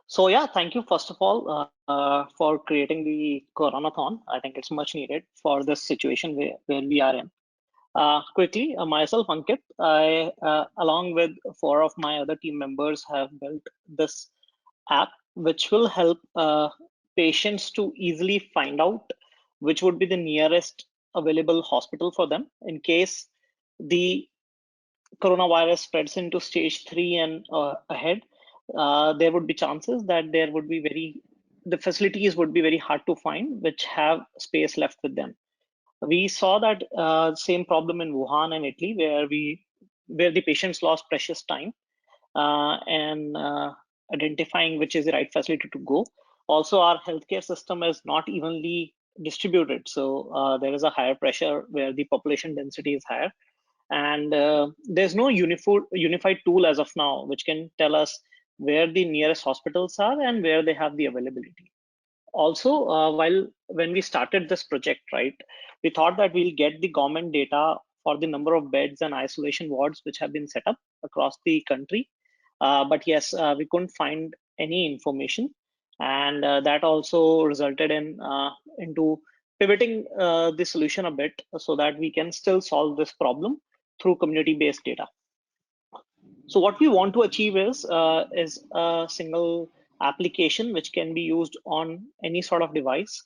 So yeah, thank you first of all for creating the Coronathon. I think it's much needed for this situation where we are in. Quickly, myself, Ankit, I along with four of my other team members have built this app, which will help patients to easily find out which would be the nearest available hospital for them in case the coronavirus spreads into stage 3 and ahead. There would be chances that the facilities would be very hard to find, which have space left with them. We saw that same problem in Wuhan and Italy, where the patients lost precious time and identifying which is the right facility to go. Also, our healthcare system is not evenly distributed, so there is a higher pressure where the population density is higher, and there's no unified tool as of now which can tell us where the nearest hospitals are and where they have the availability. Also, while when we started this project, right, we thought that we'll get the government data for the number of beds and isolation wards which have been set up across the country. But yes, we couldn't find any information, and that also resulted into pivoting the solution a bit so that we can still solve this problem through community-based data. So what we want to achieve is a single application which can be used on any sort of device,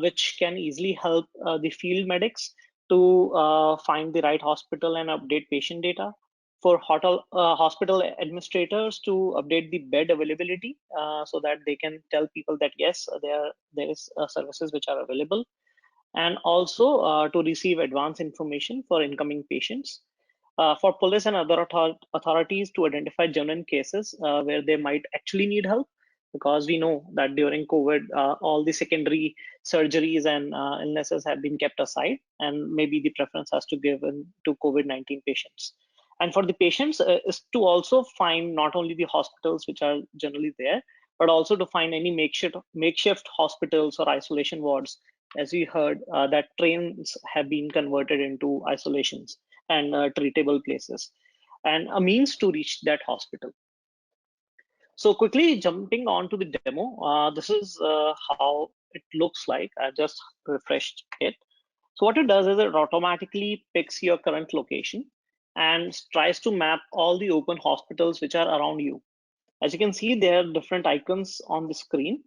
which can easily help the field medics to find the right hospital and update patient data, for hospital administrators to update the bed availability so that they can tell people that yes, there is services which are available, and also to receive advance information for incoming patients, for police and other authorities to identify genuine cases where they might actually need help, because we know that during COVID, all the secondary surgeries and illnesses have been kept aside, and maybe the preference has to give in to COVID-19 patients. And for the patients is to also find not only the hospitals which are generally there, but also to find any makeshift hospitals or isolation wards. As we heard, that trains have been converted into isolations and treatable places, and a means to reach that hospital. So quickly jumping on to the demo, this is how it looks like. I just refreshed it. So what it does is it automatically picks your current location and tries to map all the open hospitals which are around you. As you can see, there are different icons on the screen.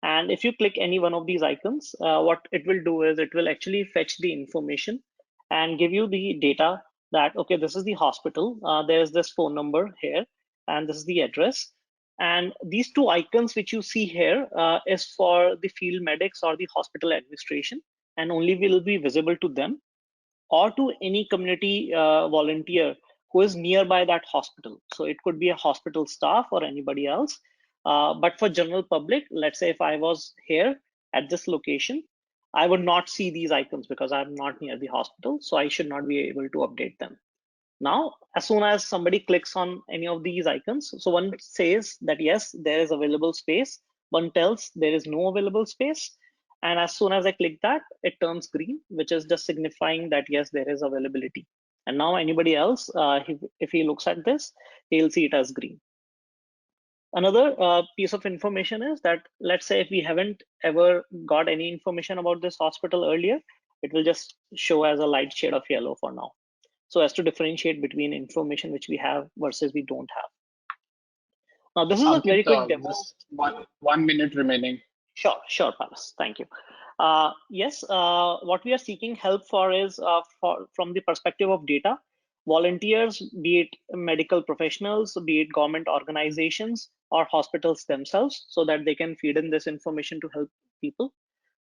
And if you click any one of these icons, what it will do is it will actually fetch the information and give you the data that, okay, this is the hospital, there's this phone number here, and this is the address. And these two icons which you see here is for the field medics or the hospital administration, and only will be visible to them or to any community volunteer who is nearby that hospital. So it could be a hospital staff or anybody else. But for general public, let's say if I was here at this location, I would not see these icons because I'm not near the hospital. So I should not be able to update them. Now, as soon as somebody clicks on any of these icons, so one says that yes, there is available space, one tells there is no available space. And as soon as I click that, it turns green, which is just signifying that yes, there is availability. And now anybody else, if he looks at this, he'll see it as green. Another piece of information is that, let's say if we haven't ever got any information about this hospital earlier, it will just show as a light shade of yellow for now, so as to differentiate between information which we have versus we don't have. Now, this is a very Ankit, quick demo. just one minute remaining. Sure, Paras. Thank you. Yes, what we are seeking help for is from the perspective of data. Volunteers, be it medical professionals, be it government organizations or hospitals themselves, so that they can feed in this information to help people.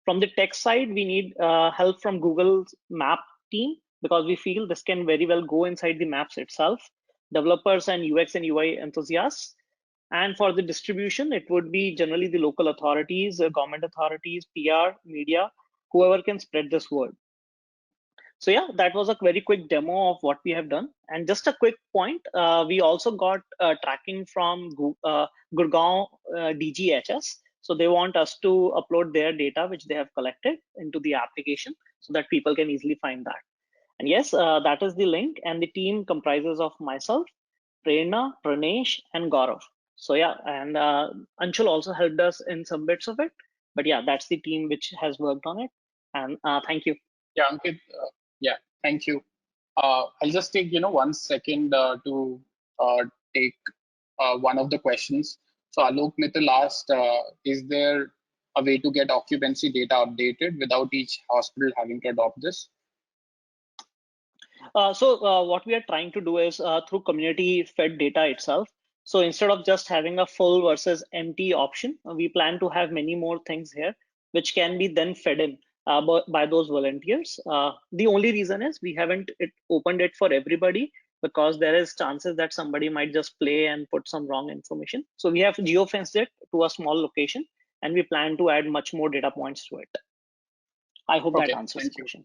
From the tech side, we need help from Google's map team, because we feel this can very well go inside the maps itself, developers and UX and UI enthusiasts. And for the distribution, it would be generally the local authorities, government authorities, PR, media, whoever can spread this word. So yeah, that was a very quick demo of what we have done. And just a quick point, we also got tracking from Gurgaon DGHS. So they want us to upload their data, which they have collected, into the application so that people can easily find that. And yes, that is the link. And the team comprises of myself, Prerna, Pranesh, and Gaurav. So yeah, and Anshul also helped us in some bits of it. But yeah, that's the team which has worked on it. And thank you. Yeah, Ankit. Yeah, thank you. I'll just take 1 second to take one of the questions. So Alok Mittal asked, is there a way to get occupancy data updated without each hospital having to adopt this? So what we are trying to do is through community fed data itself. So instead of just having a full versus empty option, we plan to have many more things here, which can be then fed in by those volunteers. The only reason is we haven't opened it for everybody because there is chances that somebody might just play and put some wrong information. So we have geofenced it to a small location, and we plan to add much more data points to it. I hope that Okay, answers the thank you. question.